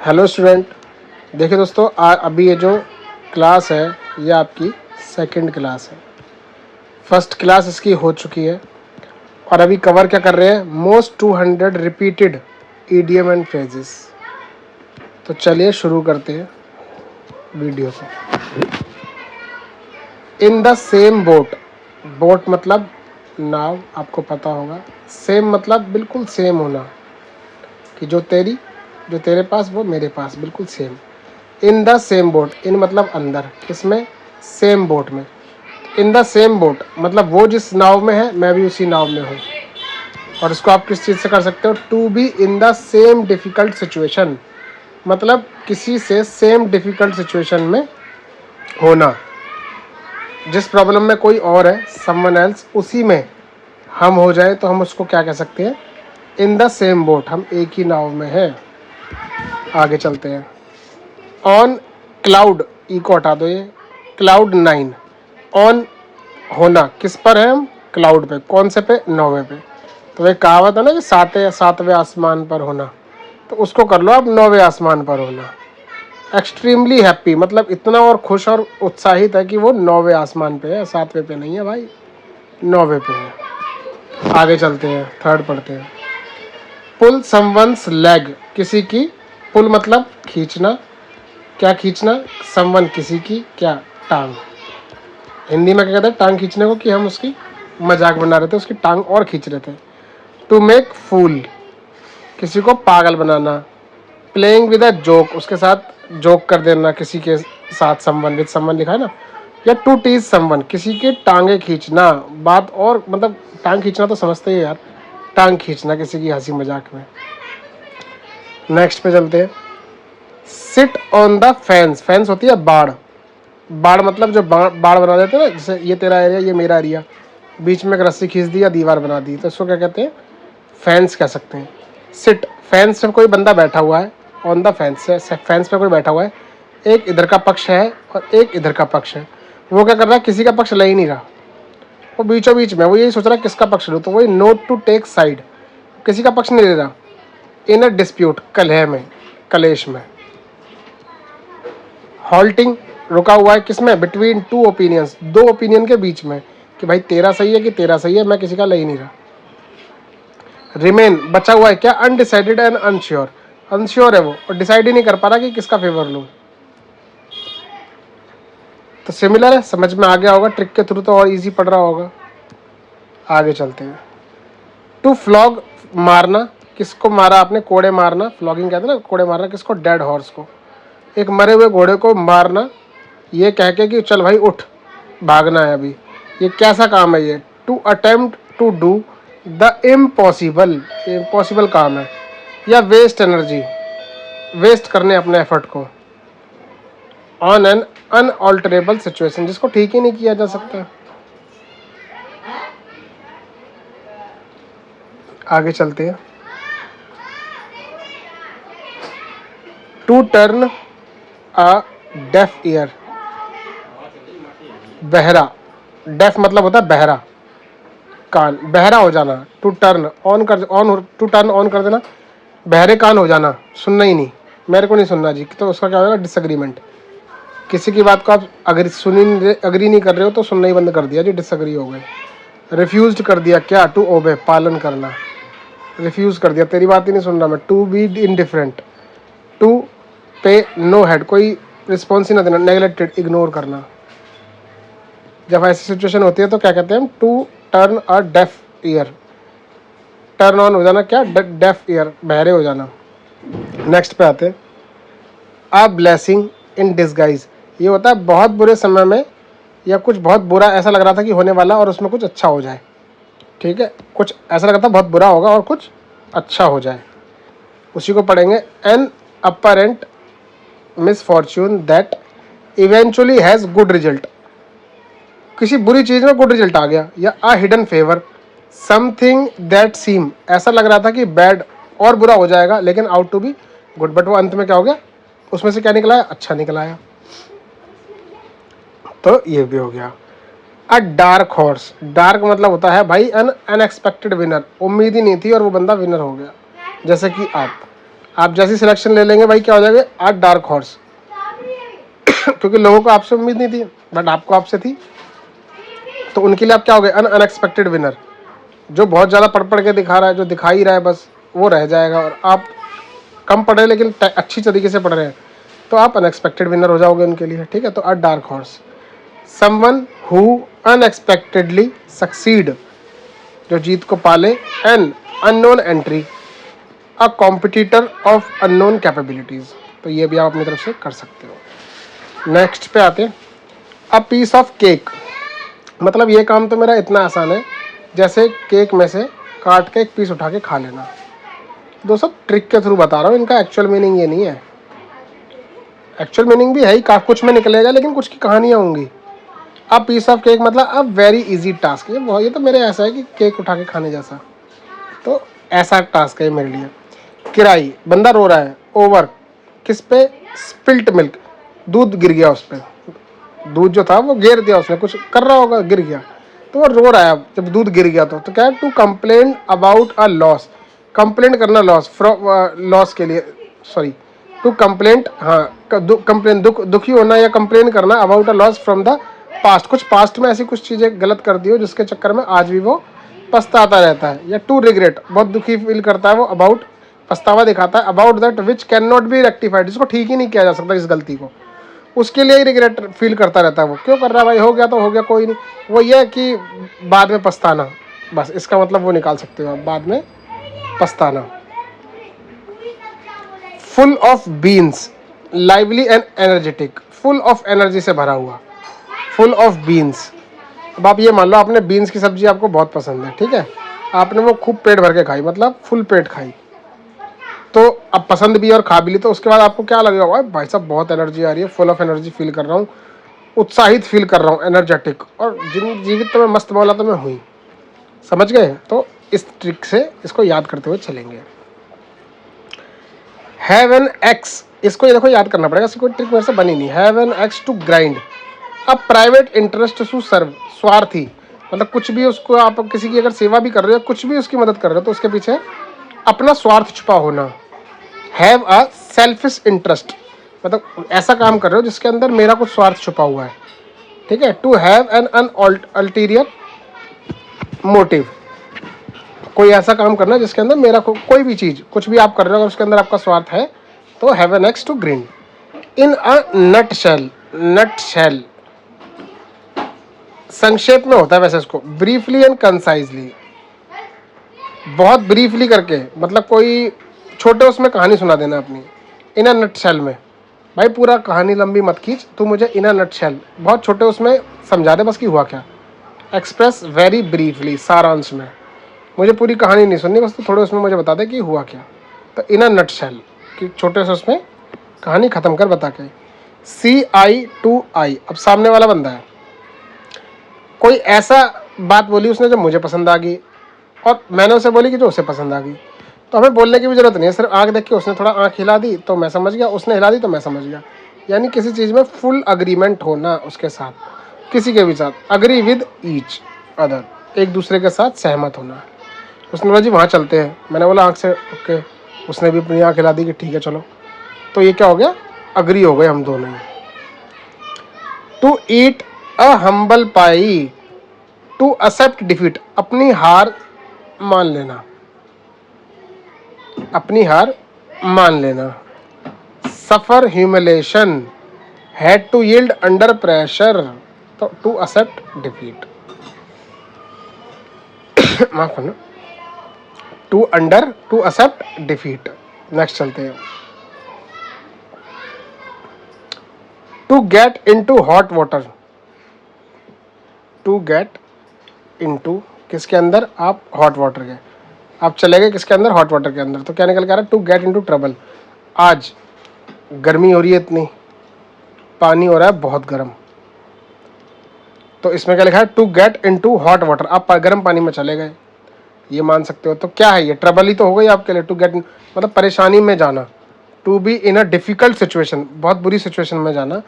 Hello student, देखिए दोस्तों, अभी ये जो क्लास है ये आपकी सेकंड क्लास है। फर्स्ट क्लास इसकी हो चुकी है और अभी कवर क्या कर रहे हैं, most 200 repeated EDM and phrases. तो चलिए शुरू करते हैं वीडियो को। इन द सेम बोट, बोट मतलब नाव, आपको पता होगा। सेम मतलब बिल्कुल सेम होना, कि जो तेरे पास वो मेरे पास, बिल्कुल same. In the same boat, in मतलब अंदर, किसमें, सेम बोट में। इन द सेम बोट मतलब वो जिस नाव में है मैं भी उसी नाव में हूँ। और इसको आप किस चीज़ से कर सकते हो, to be in the same difficult situation, मतलब किसी से सेम डिफ़िकल्ट सिचुएशन में होना। जिस प्रॉब्लम में कोई और है, समवन एल्स, उसी में हम हो जाए तो हम उसको क्या कह सकते हैं, इन द सेम बोट, हम एक ही नाव में हैं। आगे चलते हैं। ऑन क्लाउड, ई को हटा दो, ये क्लाउड 9। ऑन होना, किस पर है हम, क्लाउड पे। कौन से पे, 9वें पे। तो एक कहावत है ना कि सातवें आसमान पर होना, तो उसको कर लो आप, 9वें आसमान पर होना। एक्सट्रीमली हैप्पी मतलब इतना और खुश और उत्साहित है कि वो 9वें आसमान पे है, 7वें पे नहीं है भाई, 9वें पे है। आगे चलते हैं, थर्ड पढ़ते हैं। पुल समवंस लेग, किसी की, पुल मतलब खींचना, क्या खींचना, समवन किसी की, क्या, टांग। हिंदी में क्या कहते हैं टांग खींचने को, कि हम उसकी मजाक बना रहे थे, उसकी टांग और खींच रहे थे। टू मेक फूल, किसी को पागल बनाना। प्लेइंग विद अ जोक, उसके साथ जोक कर देना, किसी के साथ, समवन विद समवन लिखा है ना। या टू टीज समवन, किसी की टांगे खींचना, बात और मतलब टांग खींचना तो समझते ही यार, टांग खींचना किसी की हंसी मजाक में। नेक्स्ट पे चलते हैं। Sit on the fence, fence होती है बाड़, बाड़ मतलब जो बाड़ बना देते हैं ना, जैसे ये तेरा एरिया ये मेरा एरिया, बीच में एक रस्सी खींच दी या दीवार बना दी, तो इसको क्या कहते हैं, फेंस कह सकते हैं। सिट, फेंस पे कोई बंदा बैठा हुआ है, ऑन द फेंस, फेंस पे कोई बैठा हुआ है, एक इधर का पक्ष है और एक इधर का पक्ष है। वो क्या कर रहा है, किसी का पक्ष ले ही नहीं रहा, वो बीचों बीच में, वो यही सोच रहा है किसका पक्ष लूँ, तो वही नोट टू टेक साइड, किसी का पक्ष नहीं ले रहा। इन अ डिस्प्यूट, कलह में, कलेश में। हॉल्टिंग, रुका हुआ है, किसमें, बिटवीन टू ओपिनियंस, दो ओपिनियन के बीच में, कि भाई तेरा सही है कि तेरा सही है, मैं किसी का ले ही नहीं रहा। रिमेन, बचा हुआ है, क्या, अनडिसाइडेड एंड अनश्योर, अनश्योर है वो और डिसाइड ही नहीं कर पा रहा कि किसका फेवर लूं। तो सिमिलर है, समझ में आ गया होगा, ट्रिक के थ्रू तो और इजी पड़ रहा होगा। आगे चलते हैं। टू फ्लॉग, मारना, किसको मारा आपने, कोड़े मारना, फ्लॉगिंग कहते हैं ना, कोड़े मारना किसको, डेड हॉर्स को, एक मरे हुए घोड़े को मारना, ये कह के कि चल भाई उठ, भागना है अभी। ये कैसा काम है ये, to attempt to do the impossible, impossible काम है। या वेस्ट एनर्जी, वेस्ट करने अपने एफर्ट को। ऑन एन अनऑल्टरेबल सिचुएशन, जिसको ठीक ही नहीं किया जा सकता। आगे चलते हैं। To turn a deaf ear, बहरा, डेफ मतलब होता है बहरा, कान, बहरा हो जाना। टू टर्न ऑन कर, ऑन, टू टर्न ऑन कर देना, बहरे कान हो जाना, सुनना ही नहीं, मेरे को नहीं सुनना जी, तो उसका क्या होगा, डिसएग्रीमेंट। किसी की बात को आप अगर अग्री नहीं कर रहे हो तो सुनना ही बंद कर दिया जी, डिसएग्री हो गए। रिफ्यूज कर दिया, क्या, टू ओबे, पालन करना, रिफ्यूज कर दिया, तेरी बात ही नहीं सुन रहा मैं। टू बी इनडिफरेंट, टू पे नो हेड, कोई रिस्पॉन्स ही ना देना, नेग्लेक्टेड, इग्नोर करना। जब ऐसी सिचुएशन होती है तो क्या कहते हैं हम, to turn a deaf ear, turn on हो जाना, क्या, डेफ ईयर, बहरे हो जाना। नेक्स्ट पे आते हैं। अ ब्लेसिंग इन डिसगाइज, ये होता है बहुत बुरे समय में, या कुछ बहुत बुरा ऐसा लग रहा था कि होने वाला और उसमें कुछ अच्छा हो जाए। ठीक है, कुछ ऐसा लग रहा था बहुत बुरा होगा और कुछ अच्छा हो जाए, उसी को पढ़ेंगे। An apparent misfortune that eventually has good result, किसी बुरी चीज़ में गुड रिजल्ट आ गया। या a hidden favour, something that seem, ऐसा लग रहा था कि बैड और बुरा हो जाएगा लेकिन out to be good, but वो अंत में क्या हो गया, उसमें से क्या निकला है, अच्छा निकला है। तो ये भी हो गया। अ डार्क हॉर्स, डार्क मतलब होता है भाई अन अनएक्सपेक्टेड विनर, उम्मीद ही नहीं थी और वो बंदा विनर हो गया, जैसे कि आप। आप जैसी सिलेक्शन ले लेंगे भाई क्या हो जाएगा, आ डार्क हॉर्स। क्योंकि लोगों को आपसे उम्मीद नहीं थी बट आपको आपसे थी, तो उनके लिए आप क्या हो गए, अनएक्सपेक्टेड विनर। जो बहुत ज़्यादा पढ़ के दिखा रहा है, जो दिखा ही रहा है बस, वो रह जाएगा। और आप कम पढ़े लेकिन अच्छी तरीके से पढ़ रहे हैं, तो आप अनएक्सपेक्टेड विनर हो जाओगे उनके लिए, ठीक है। तो अ dark horse, someone who unexpectedly succeed, जो जीत को पाले। An unknown entry, a competitor of unknown capabilities, तो ये भी आप अपनी तरफ से कर सकते हो। नेक्स्ट पे आते हैं, अ पीस ऑफ केक, मतलब ये काम तो मेरा इतना आसान है जैसे केक में से काट के एक पीस उठा के खा लेना। दोस्तों ट्रिक के थ्रू बता रहा हूँ, इनका एक्चुअल मीनिंग ये नहीं है। एक्चुअल मीनिंग भी है ही, काफ़ी कुछ में निकलेगा लेकिन कुछ की कहानियाँ होंगी। अब पीस ऑफ केक मतलब अब वेरी इजी टास्क, ये तो मेरे ऐसा है कि केक उठा के खाने जैसा, तो ऐसा टास्क है मेरे लिए। किराई, बंदा रो रहा है। ओवर, किस पे, स्पिल्ट मिल्क, दूध गिर गया उस पर, दूध जो था वो गिर दिया, उसने कुछ कर रहा होगा, गिर गया, तो वो रो रहा है जब दूध गिर गया। तो क्या है, to complain about a loss, complaint करना लॉस, लॉस के लिए, सॉरी, टू कंप्लेंट, हाँ कंप्लेन, दुखी होना या कंप्लेन करना about a loss from the past, कुछ पास्ट में ऐसी कुछ चीज़ें गलत कर दी हो जिसके चक्कर में आज भी वो पछताता रहता है। या टू रिग्रेट, बहुत दुखी फील करता है वो, अबाउट पछतावा दिखाता है, about that which can not be rectified, जिसको ठीक ही नहीं किया जा सकता इस गलती को, उसके लिए ही रिग्रेट फील करता रहता है वो। क्यों कर रहा है भाई, हो गया तो हो गया, कोई नहीं। वो ये है कि बाद में पछताना, बस इसका मतलब वो निकाल सकते हो आप, बाद में पछताना। Full of beans, lively and energetic, full of energy से भरा हुआ, फुल ऑफ बीन्स। अब आप ये मान लो आपने बीन्स की सब्जी आपको बहुत पसंद है, ठीक है, आपने वो खूब पेट भर के खाई, मतलब फुल पेट खाई, तो अब पसंद भी और खा भी ली, तो उसके बाद आपको क्या लगेगा, भाई साहब बहुत एनर्जी आ रही है, फुल ऑफ एनर्जी फील कर रहा हूँ, उत्साहित फील कर रहा हूँ, एनर्जेटिक, और जीवित तो मैं, मस्त मौला तो मैं हुई। समझ गए। तो इस ट्रिक से इसको याद करते हुए चलेंगे। हैव एन एक्स, इसको ये देखो याद करना पड़ेगा, इसकी कोई ट्रिक मेरे से बनी नहीं। Have an axe to grind, अब प्राइवेट इंटरेस्ट टू सर्व, स्वार्थी, मतलब कुछ भी उसको, आप किसी की अगर सेवा भी कर रहे हो, कुछ भी उसकी मदद कर रहे हो, तो उसके पीछे अपना स्वार्थ छुपा होना। हैव अ सेल्फिश इंटरेस्ट, मतलब ऐसा काम कर रहे हो जिसके अंदर मेरा कुछ स्वार्थ छुपा हुआ है, ठीक है। To have an ulterior motive, कोई ऐसा काम करना जिसके अंदर मेरा कोई भी चीज़, कुछ भी आप कर रहे हो अगर उसके अंदर आपका स्वार्थ है, तो have an axe to green. In a nutshell, nutshell संक्षेप में होता है वैसे इसको, ब्रीफली एंड कंसाइजली, बहुत ब्रीफली करके, मतलब कोई छोटे उसमें कहानी सुना देना अपनी। इन अ नट शेल में, भाई पूरा कहानी लंबी मत खींच तू, मुझे इन अ नट शेल बहुत छोटे उसमें समझा दे बस कि हुआ क्या। एक्सप्रेस वेरी ब्रीफली, सारांश में, मुझे पूरी कहानी नहीं सुननी, बस तो थोड़े उसमें मुझे बता दे कि हुआ क्या। तो इन अ नट शेल, कि छोटे से उसमें कहानी ख़त्म कर बता के। CI to I, अब सामने वाला बंदा है, कोई ऐसा बात बोली उसने जो मुझे पसंद आ गई, और मैंने उसे बोली कि जो उसे पसंद आ गई, तो हमें बोलने की भी जरूरत नहीं है, सिर्फ आँख देख के उसने थोड़ा आँख हिला दी तो मैं समझ गया, उसने हिला दी तो मैं समझ गया। यानी किसी चीज़ में फुल अग्रीमेंट होना उसके साथ, किसी के भी साथ, अग्री विद ईच अदर, एक दूसरे के साथ सहमत होना। उसने बोला जी वहाँ चलते हैं, मैंने बोला आँख से ओके, उसने भी अपनी आँख हिला दी कि ठीक है चलो, तो ये क्या हो गया, अग्री हो गए हम दोनों ही। To eat a humble pie, to accept defeat, अपनी हार मान लेना, अपनी हार मान लेना। Suffer humiliation, had to yield under pressure, तो टू एक्सेप्ट डिफीट, माफ करना, टू एक्सेप्ट डिफीट। नेक्स्ट चलते हैं। To get into hot water, to get into किसके अंदर, आप हॉट वाटर के, आप चले गए किसके अंदर, हॉट वाटर के अंदर, तो क्या निकल के आ रहा है, टू गेट इनटू ट्रबल। आज गर्मी हो रही है इतनी, पानी हो रहा है बहुत गर्म, तो इसमें क्या लिखा है, to get into hot water, आप गर्म पानी में चले गए, ये मान सकते हो। तो क्या है ये, ट्रबल ही तो हो गई आपके लिए। टू गेट मतलब परेशानी में जाना, to be in a difficult situation, बहुत बुरी सिचुएशन में जाना,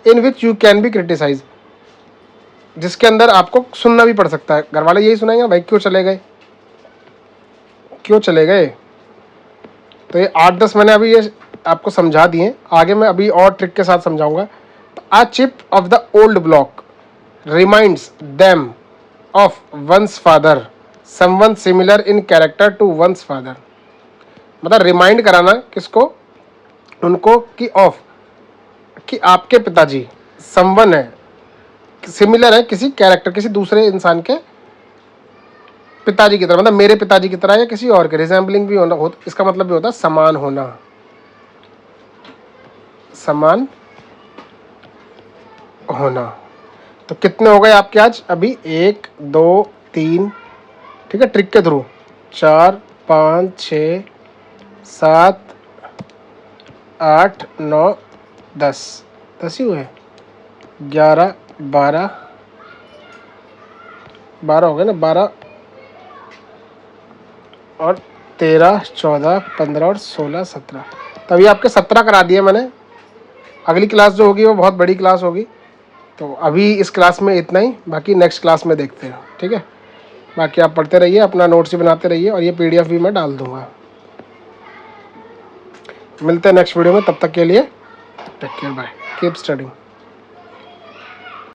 in which you can be criticize, जिसके अंदर आपको सुनना भी पड़ सकता है, घर वाले यही सुनाएंगे भाई क्यों चले गए, क्यों चले गए, तो तो ये 8-10 मैंने अभी ये आपको समझा दिए, आगे मैं अभी और ट्रिक के साथ समझाऊंगा। A chip of the old block reminds them of one's father, someone similar in character to one's father। मतलब रिमाइंड कराना किसको, उनको, कि ऑफ, कि आपके पिताजी समवन है, सिमिलर है किसी कैरेक्टर, किसी दूसरे इंसान के पिताजी की तरह, मतलब मेरे पिताजी की तरह या किसी और के, रिजेंबलिंग भी होना इसका मतलब भी होता है समान होना, समान होना। तो कितने हो गए आपके आज अभी, 1 2 3, ठीक है, ट्रिक के थ्रू 4 5 6 7 8 9 10 10 ही हुए, 11 12 12 हो गए ना, 12 और 13 14 15 और 16 17, तभी आपके 17 करा दिए मैंने। अगली क्लास जो होगी वो बहुत बड़ी क्लास होगी, तो अभी इस क्लास में इतना ही, बाकी नेक्स्ट क्लास में देखते हैं, ठीक है। बाकी आप पढ़ते रहिए, अपना नोट्स भी बनाते रहिए, और ये PDF भी मैं डाल दूंगा। मिलते हैं नेक्स्ट वीडियो में, तब तक के लिए take care, bye, keep studying.